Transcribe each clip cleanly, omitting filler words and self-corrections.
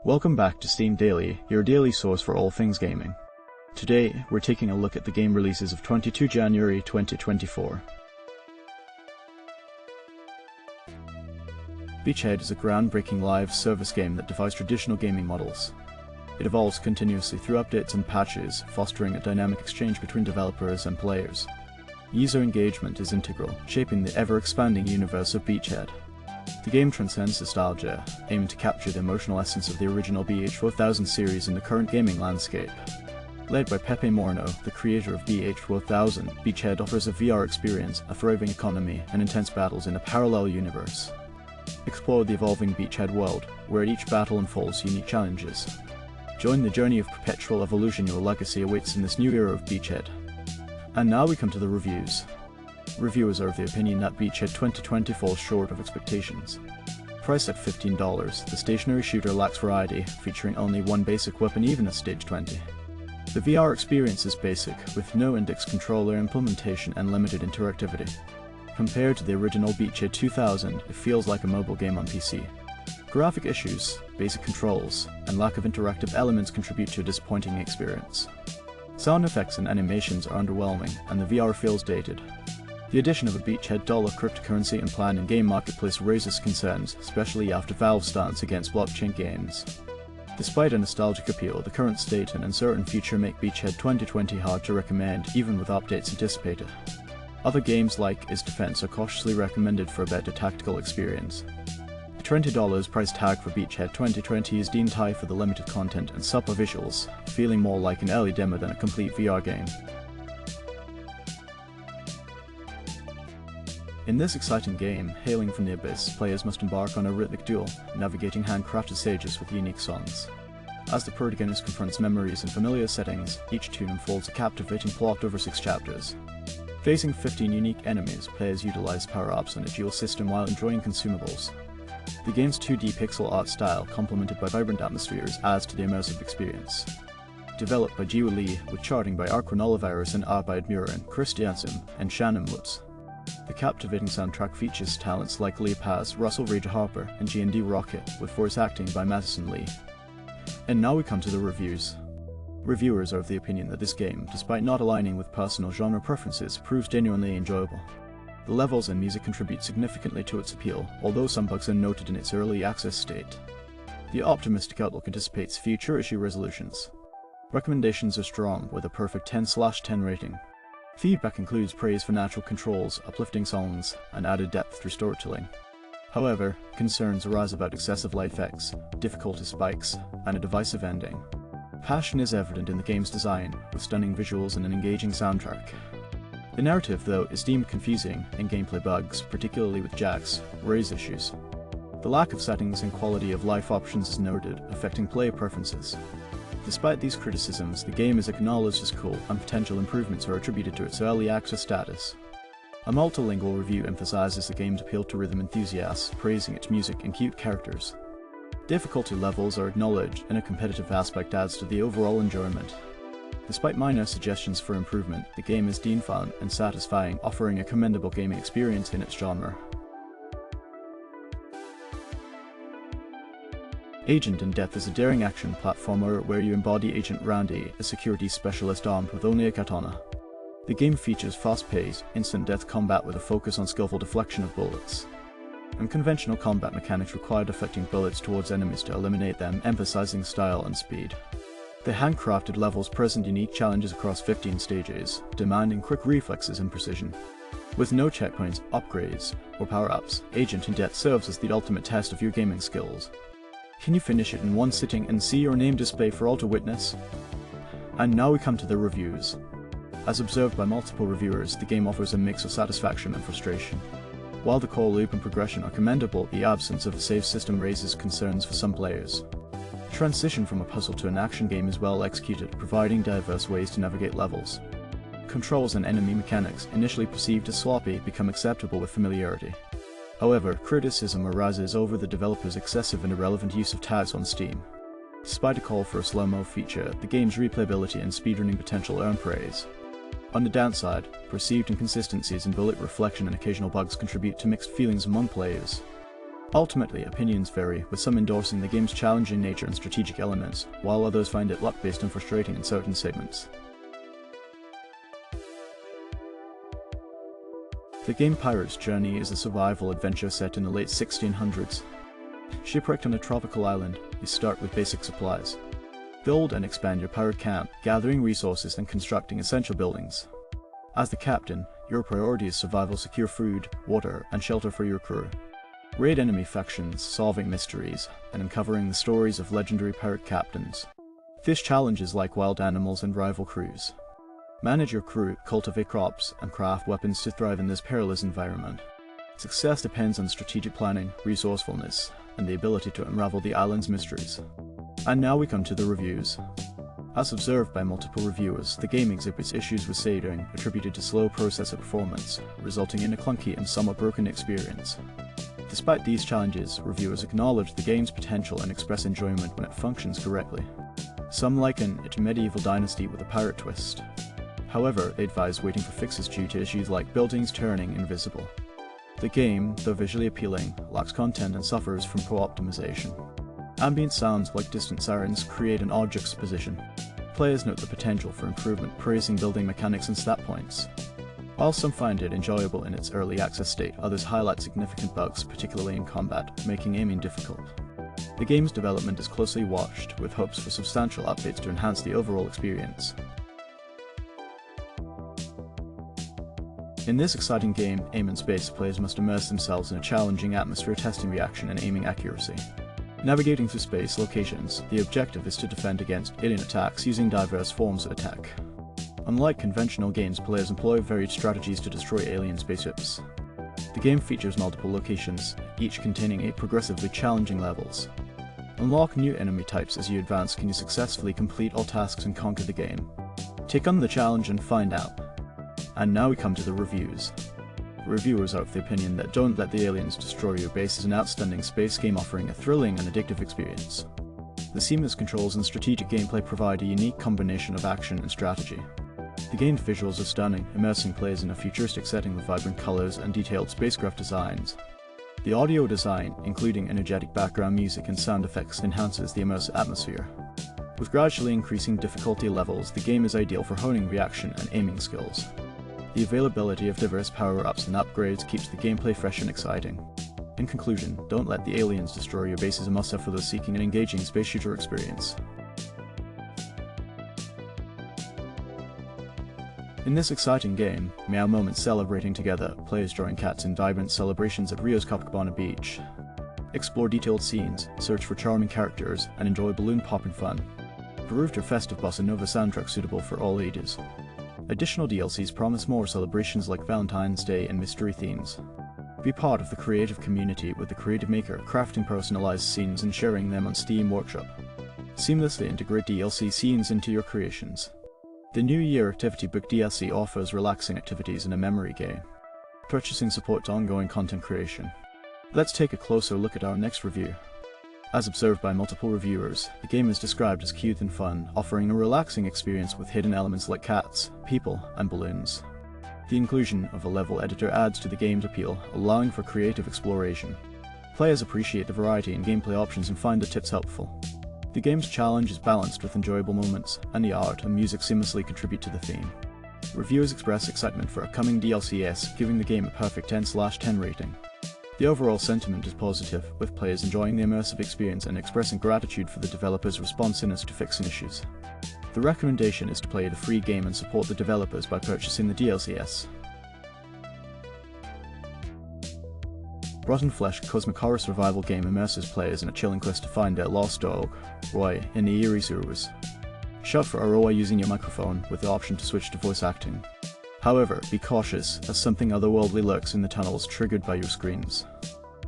Welcome back to Steam Daily, your daily source for all things gaming. Today, we're taking a look at the game releases of 22 January 2024. BeachHead is a groundbreaking live service game that defies traditional gaming models. It evolves continuously through updates and patches, fostering a dynamic exchange between developers and players. User engagement is integral, shaping the ever-expanding universe of BeachHead. The game transcends nostalgia, aiming to capture the emotional essence of the original BH4000 series in the current gaming landscape. Led by Pepe Morno, the creator of BH4000, BeachHead offers a VR experience, a thriving economy, and intense battles in a parallel universe. Explore the evolving BeachHead world, where each battle unfolds unique challenges. Join the journey of perpetual evolution your legacy awaits in this new era of BeachHead. And now we come to the reviews. Reviewers are of the opinion that BeachHead 2020 falls short of expectations. Priced at $15, the stationary shooter lacks variety, featuring only one basic weapon even at Stage 20. The VR experience is basic, with no index controller implementation and limited interactivity. Compared to the original BeachHead 2000, it feels like a mobile game on PC. Graphic issues, basic controls, and lack of interactive elements contribute to a disappointing experience. Sound effects and animations are underwhelming, and the VR feels dated. The addition of a BeachHead dollar cryptocurrency and plan in game marketplace raises concerns, especially after Valve's stance against blockchain games. Despite a nostalgic appeal, the current state and uncertain future make BeachHead 2020 hard to recommend, even with updates anticipated. Other games like Is Defense are cautiously recommended for a better tactical experience. The $20 price tag for BeachHead 2020 is deemed high for the limited content and subpar visuals, feeling more like an early demo than a complete VR game. In this exciting game, hailing from the abyss, players must embark on a rhythmic duel, navigating handcrafted stages with unique songs. As the protagonist confronts memories in familiar settings, each tune unfolds a captivating plot over 6 chapters. Facing 15 unique enemies, players utilize power-ups on a dual system while enjoying consumables. The game's 2D pixel art style, complemented by vibrant atmospheres, adds to the immersive experience. Developed by Jiwoo Lee, with charting by Arkwin Oliveris and Arbeid Muren, Christiansen, and Shannon Woods. The captivating soundtrack features talents like Lee Paz, Russell Rage Harper, and G&D Rocket, with voice acting by Madison Lee. And now we come to the reviews. Reviewers are of the opinion that this game, despite not aligning with personal genre preferences, proves genuinely enjoyable. The levels and music contribute significantly to its appeal, although some bugs are noted in its early access state. The optimistic outlook anticipates future issue resolutions. Recommendations are strong, with a perfect 10/10 rating. Feedback includes praise for natural controls, uplifting songs, and added depth through storytelling. However, concerns arise about excessive light effects, difficulty spikes, and a divisive ending. Passion is evident in the game's design, with stunning visuals and an engaging soundtrack. The narrative, though, is deemed confusing, and gameplay bugs, particularly with Jax, raise issues. The lack of settings and quality of life options is noted, affecting player preferences. Despite these criticisms, the game is acknowledged as cool, and potential improvements are attributed to its early access status. A multilingual review emphasizes the game's appeal to rhythm enthusiasts, praising its music and cute characters. Difficulty levels are acknowledged, and a competitive aspect adds to the overall enjoyment. Despite minor suggestions for improvement, the game is deemed fun and satisfying, offering a commendable gaming experience in its genre. Agent in Depth is a daring action platformer where you embody Agent Randy, a security specialist armed with only a katana. The game features fast-paced, instant death combat with a focus on skillful deflection of bullets. Unconventional combat mechanics require deflecting bullets towards enemies to eliminate them, emphasizing style and speed. The handcrafted levels present unique challenges across 15 stages, demanding quick reflexes and precision. With no checkpoints, upgrades, or power-ups, Agent in Depth serves as the ultimate test of your gaming skills. Can you finish it in one sitting and see your name displayed for all to witness? And now we come to the reviews. As observed by multiple reviewers, the game offers a mix of satisfaction and frustration. While the core loop and progression are commendable, the absence of a save system raises concerns for some players. The transition from a puzzle to an action game is well executed, providing diverse ways to navigate levels. Controls and enemy mechanics, initially perceived as sloppy, become acceptable with familiarity. However, criticism arises over the developer's excessive and irrelevant use of tags on Steam. Despite a call for a slow-mo feature, the game's replayability and speedrunning potential earn praise. On the downside, perceived inconsistencies in bullet reflection and occasional bugs contribute to mixed feelings among players. Ultimately, opinions vary, with some endorsing the game's challenging nature and strategic elements, while others find it luck-based and frustrating in certain segments. The game Pirate's Journey is a survival adventure set in the late 1600s. Shipwrecked on a tropical island, you start with basic supplies. Build and expand your pirate camp, gathering resources and constructing essential buildings. As the captain, your priority is survival, secure food, water, and shelter for your crew. Raid enemy factions, solving mysteries, and uncovering the stories of legendary pirate captains. Fish challenges like wild animals and rival crews. Manage your crew, cultivate crops, and craft weapons to thrive in this perilous environment. Success depends on strategic planning, resourcefulness, and the ability to unravel the island's mysteries. And now we come to the reviews. As observed by multiple reviewers, the game exhibits issues with shading attributed to slow processor performance, resulting in a clunky and somewhat broken experience. Despite these challenges, reviewers acknowledge the game's potential and express enjoyment when it functions correctly. Some liken it to Medieval Dynasty with a pirate twist. However, they advise waiting for fixes due to issues like buildings turning invisible. The game, though visually appealing, lacks content and suffers from co-optimization. Ambient sounds like distant sirens create an odd juxtaposition. Players note the potential for improvement, praising building mechanics and stat points. While some find it enjoyable in its early access state, others highlight significant bugs, particularly in combat, making aiming difficult. The game's development is closely watched, with hopes for substantial updates to enhance the overall experience. In this exciting game, Aim in Space, players must immerse themselves in a challenging atmosphere testing reaction and aiming accuracy. Navigating through space locations, the objective is to defend against alien attacks using diverse forms of attack. Unlike conventional games, players employ varied strategies to destroy alien spaceships. The game features multiple locations, each containing 8 progressively challenging levels. Unlock new enemy types as you advance. Can you successfully complete all tasks and conquer the game? Take on the challenge and find out. And now we come to the reviews. Reviewers are of the opinion that Don't Let the Aliens Destroy Your Base is an outstanding space game offering a thrilling and addictive experience. The seamless controls and strategic gameplay provide a unique combination of action and strategy. The game's visuals are stunning, immersing players in a futuristic setting with vibrant colors and detailed spacecraft designs. The audio design, including energetic background music and sound effects, enhances the immersive atmosphere. With gradually increasing difficulty levels, the game is ideal for honing reaction and aiming skills. The availability of diverse power-ups and upgrades keeps the gameplay fresh and exciting. In conclusion, Don't Let the Aliens Destroy Your Base is a must-have for those seeking an engaging space shooter experience. In this exciting game, Meow moments celebrating together, players drawing cats in vibrant celebrations at Rio's Copacabana beach. Explore detailed scenes, search for charming characters, and enjoy balloon popping fun. Peruse your festive bossa nova soundtrack suitable for all ages. Additional DLCs promise more celebrations like Valentine's Day and mystery themes. Be part of the creative community with the creative maker, crafting personalized scenes and sharing them on Steam Workshop. Seamlessly integrate DLC scenes into your creations. The New Year Activity Book DLC offers relaxing activities in a memory game. Purchasing supports ongoing content creation. Let's take a closer look at our next review. As observed by multiple reviewers, the game is described as cute and fun, offering a relaxing experience with hidden elements like cats, people, and balloons. The inclusion of a level editor adds to the game's appeal, allowing for creative exploration. Players appreciate the variety in gameplay options and find the tips helpful. The game's challenge is balanced with enjoyable moments, and the art and music seamlessly contribute to the theme. Reviewers express excitement for upcoming DLCs, giving the game a perfect 10/10 rating. The overall sentiment is positive, with players enjoying the immersive experience and expressing gratitude for the developers' responsiveness to fixing issues. The recommendation is to play the free game and support the developers by purchasing the DLCs. Rotten Flesh Cosmic Horror Survival game immerses players in a chilling quest to find their lost dog, Roy, in the eerie sewers. Shout for Roy using your microphone, with the option to switch to voice acting. However, be cautious, as something otherworldly lurks in the tunnels triggered by your screams.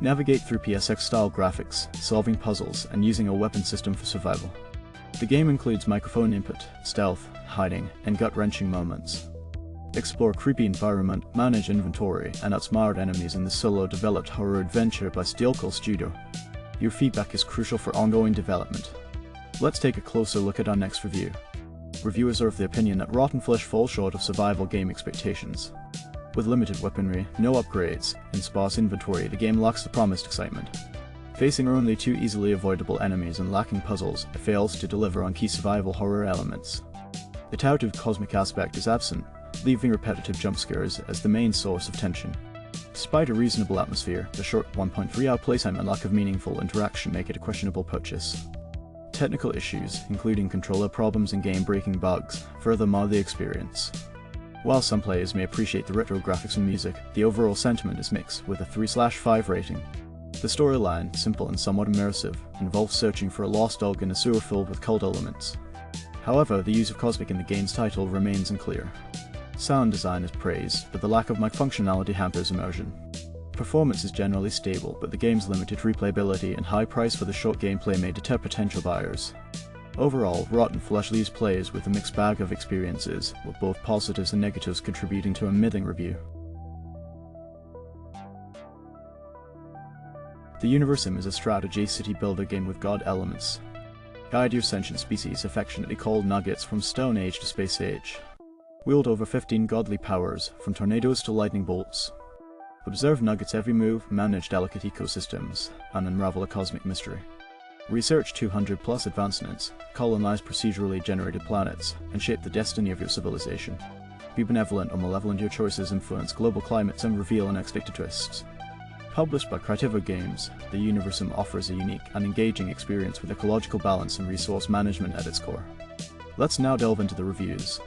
Navigate through PSX-style graphics, solving puzzles, and using a weapon system for survival. The game includes microphone input, stealth, hiding, and gut-wrenching moments. Explore creepy environment, manage inventory, and outsmart enemies in the solo-developed horror adventure by Steelcall Studio. Your feedback is crucial for ongoing development. Let's take a closer look at our next review. Reviewers are of the opinion that Rotten Flesh falls short of survival game expectations. With limited weaponry, no upgrades, and sparse inventory, the game lacks the promised excitement. Facing only two easily avoidable enemies and lacking puzzles, it fails to deliver on key survival horror elements. The touted cosmic aspect is absent, leaving repetitive jump scares as the main source of tension. Despite a reasonable atmosphere, the short 1.3-hour playtime and lack of meaningful interaction make it a questionable purchase. Technical issues, including controller problems and game-breaking bugs, further mar the experience. While some players may appreciate the retro graphics and music, the overall sentiment is mixed, with a 3/5 rating. The storyline, simple and somewhat immersive, involves searching for a lost dog in a sewer filled with cult elements. However, the use of Cosmic in the game's title remains unclear. Sound design is praised, but the lack of mic functionality hampers immersion. Performance is generally stable, but the game's limited replayability and high price for the short gameplay may deter potential buyers. Overall, Rotten Flesh leaves players with a mixed bag of experiences, with both positives and negatives contributing to a middling review. The Universim is a strategy city builder game with god elements. Guide your sentient species, affectionately called nuggets, from Stone Age to Space Age. Wield over 15 godly powers, from tornadoes to lightning bolts. Observe nuggets' every move, manage delicate ecosystems, and unravel a cosmic mystery. Research 200+ advancements, colonize procedurally generated planets, and shape the destiny of your civilization. Be benevolent or malevolent, your choices influence global climates and reveal unexpected twists. Published by Creativa Games, the Universim offers a unique and engaging experience with ecological balance and resource management at its core. Let's now delve into the reviews.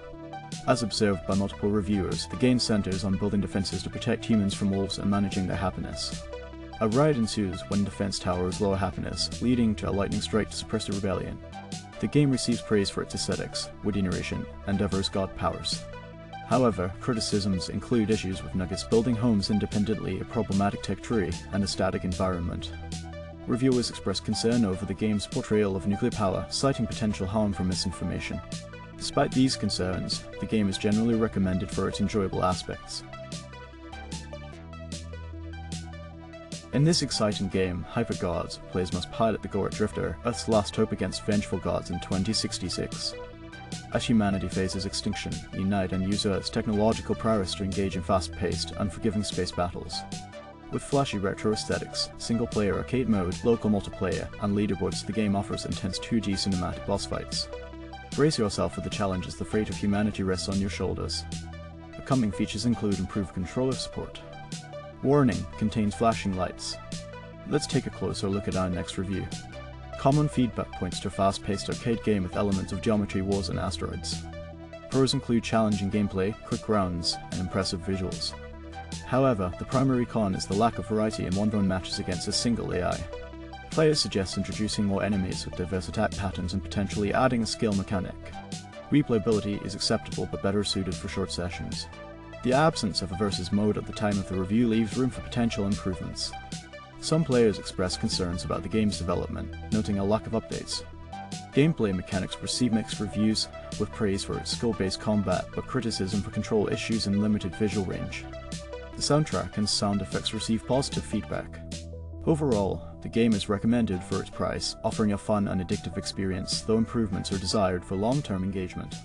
As observed by multiple reviewers, the game centers on building defenses to protect humans from wolves and managing their happiness. A riot ensues when defense towers lower happiness, leading to a lightning strike to suppress the rebellion. The game receives praise for its aesthetics, witty narration, and diverse god powers. However, criticisms include issues with nuggets building homes independently, a problematic tech tree, and a static environment. Reviewers expressed concern over the game's portrayal of nuclear power, citing potential harm from misinformation. Despite these concerns, the game is generally recommended for its enjoyable aspects. In this exciting game, Hypergods, players must pilot the Goret Drifter, Earth's last hope against vengeful gods in 2066. As humanity faces extinction, unite and use Earth's technological prowess to engage in fast-paced, unforgiving space battles. With flashy retro aesthetics, single-player arcade mode, local multiplayer, and leaderboards, the game offers intense 2D cinematic boss fights. Brace yourself for the challenge as the fate of humanity rests on your shoulders. Upcoming features include improved controller support. Warning, contains flashing lights. Let's take a closer look at our next review. Common feedback points to a fast-paced arcade game with elements of geometry, wars, and asteroids. Pros include challenging gameplay, quick rounds, and impressive visuals. However, the primary con is the lack of variety in one-run matches against a single AI. Players suggest introducing more enemies with diverse attack patterns and potentially adding a skill mechanic. Replayability is acceptable but better suited for short sessions. The absence of a versus mode at the time of the review leaves room for potential improvements. Some players express concerns about the game's development, noting a lack of updates. Gameplay mechanics receive mixed reviews, with praise for its skill-based combat but criticism for control issues and limited visual range. The soundtrack and sound effects receive positive feedback. Overall, the game is recommended for its price, offering a fun and addictive experience, though improvements are desired for long-term engagement.